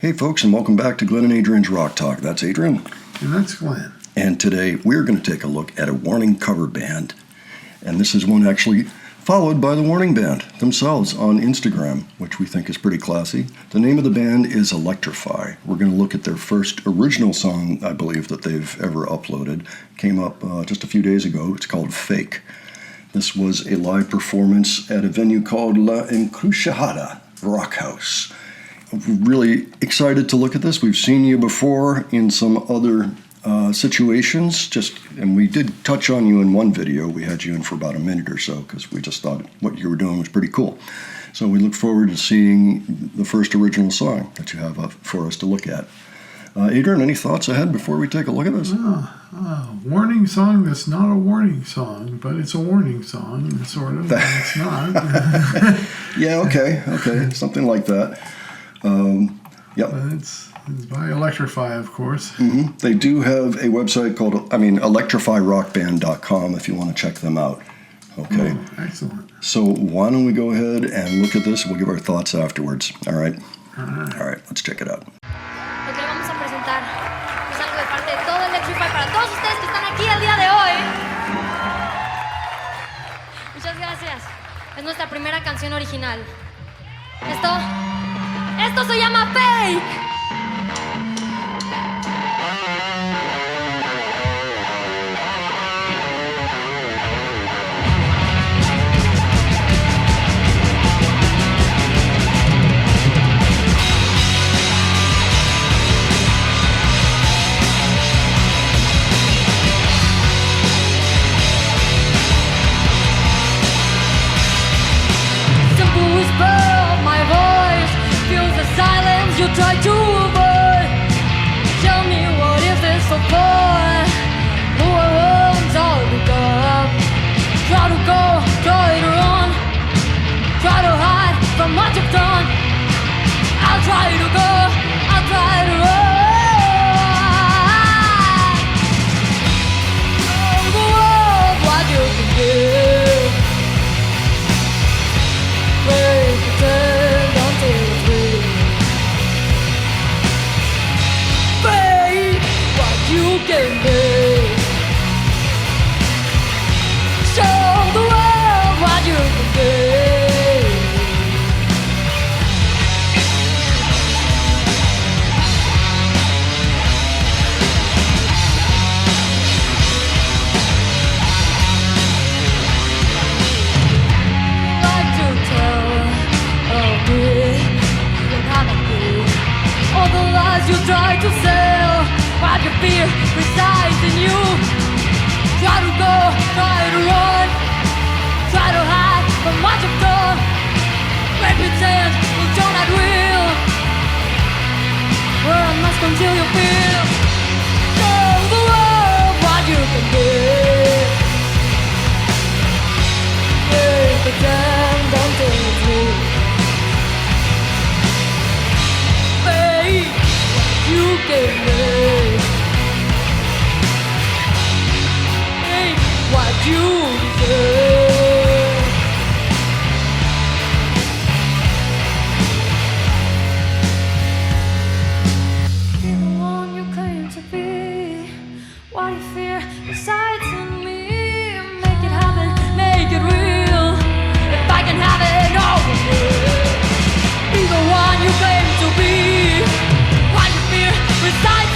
Hey folks, and welcome back to Glenn and Adrian's Rock Talk. That's Adrian. And that's Glenn. And today we're going to take a look at a Warning cover band. And this is one actually followed by the Warning band themselves on Instagram, which we think is pretty classy. The name of the band is Electrify. We're going to look at their first original song, I believe, that they've ever uploaded. Came up just a few days ago. It's called Fake. This was a live performance at a venue called La Encrucijada Rock House. Really excited to look at this. We've seen you before in some other situations, and we did touch on you in one video. We had you in for about a minute or so because we just thought what you were doing was pretty cool. So we look forward to seeing the first original song that you have for us to look at. Adrian, any thoughts ahead before we take a look at this? Warning song that's not a warning song, but it's a warning song, sort of. It's not. Yeah, okay, something like that. Yep. It's by Electrify, of course. Mm-hmm. They do have a website called, electrifyrockband.com if you want to check them out. Okay. Oh, excellent. So why don't we go ahead and look at this? We'll give our thoughts afterwards. All right, let's check it out. Lo que le vamos a presentar es algo de parte de todo Electrify para todos ustedes que están aquí el día de hoy. Muchas gracias. Es nuestra primera canción original. Esto se llama Fake. You try to avoid. Tell me, what is this for? Who owns all the up? Try to go, try to run, try to hide from what you've done. I'll try to go, I'll try to run. Show the world what you can give. Play pretend until it's real. You can be. Show the world what you can be. Like to tell of me, you haven't been. All the lies you try to sell. What you fear resides in you. Try to go, try to run, try to hide from what you've done. Make pretend you're not real. Wear a mask until you feel. Show the world what you can be. Make pretend until it's real. Fake what you can be. What you deserve. Be the one you claim to be. What you fear resides in me. Make it happen, make it real. If I can have it, no one will. Be the one you claim to be. What you fear resides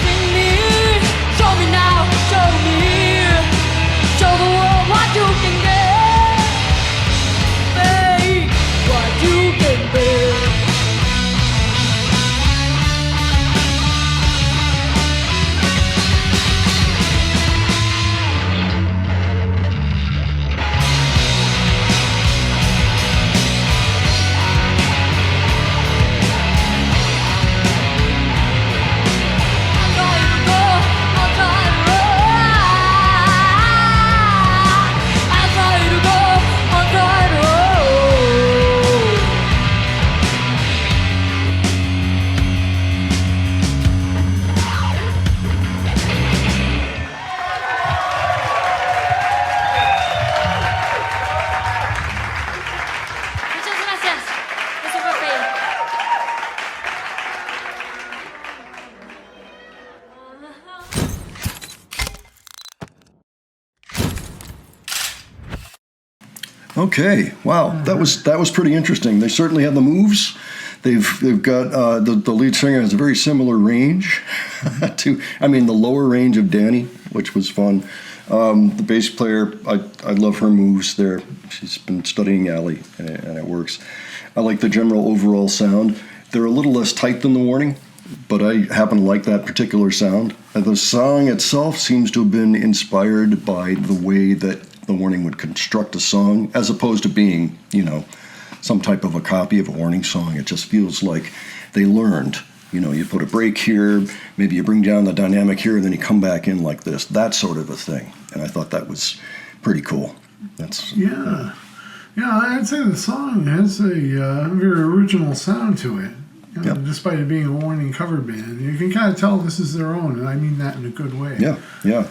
Okay, wow, that was pretty interesting. They certainly have the moves. They've got the lead singer has a very similar range to the lower range of Danny, which was fun. The bass player, I love her moves there. She's been studying Ally, and it works. I like the general overall sound. They're a little less tight than the Warning, but I happen to like that particular sound. The song itself seems to have been inspired by the way that the Warning would construct a song, as opposed to being, some type of a copy of a Warning song. It just feels like they learned. You put a break here, maybe you bring down the dynamic here, and then you come back in like this. That sort of a thing. And I thought that was pretty cool. Yeah, I'd say the song has a very original sound to it. Yep. Despite it being a Warning cover band, you can kind of tell this is their own, and I mean that in a good way. Yeah.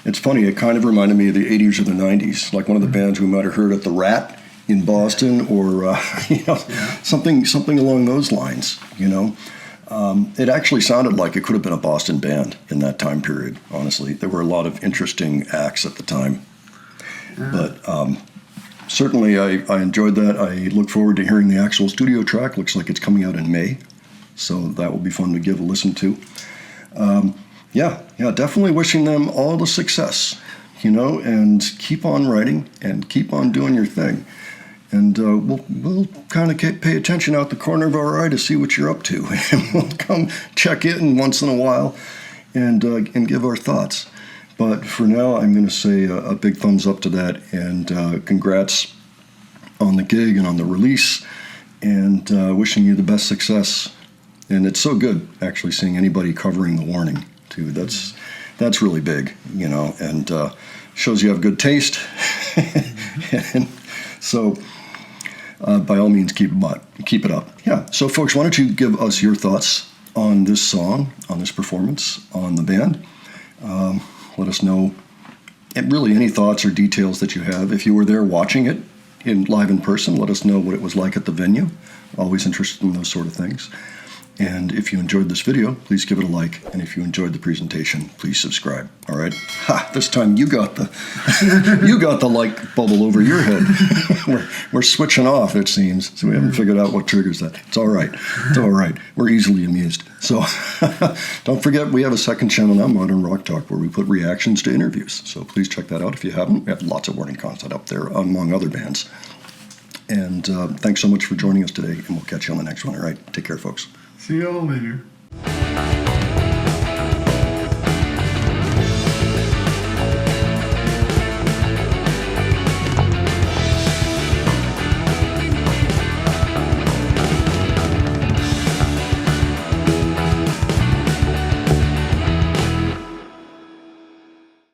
It's funny, it kind of reminded me of the 80s or the 90s, like one of the bands we might have heard at the Rat in Boston, or something along those lines. It actually sounded like it could have been a Boston band in that time period. Honestly, there were a lot of interesting acts at the time, but certainly I enjoyed that. I look forward to hearing the actual studio track. Looks like it's coming out in May, so that will be fun to give a listen to. Definitely wishing them all the success, and keep on writing and keep on doing your thing. And we'll kind of pay attention out the corner of our eye to see what you're up to. And we'll come check in once in a while and give our thoughts. But for now, I'm going to say a big thumbs up to that, and congrats on the gig and on the release, and wishing you the best success. And it's so good, actually, seeing anybody covering the Warning, too. That's really big, and shows you have good taste. And so, by all means, keep it up. Yeah. So, folks, why don't you give us your thoughts on this song, on this performance, on the band? Let us know, and really any thoughts or details that you have. If you were there watching it live in person, let us know what it was like at the venue. Always interested in those sort of things. And if you enjoyed this video, please give it a like. And if you enjoyed the presentation, please subscribe. All right. This time you got the like bubble over your head. we're switching off, it seems. So we haven't figured out what triggers that. It's all right. We're easily amused. So don't forget, we have a second channel now, Modern Rock Talk, where we put reactions to interviews. So please check that out if you haven't. We have lots of Warning content up there, among other bands. And thanks so much for joining us today, and we'll catch you on the next one. All right. Take care, folks. See you all later.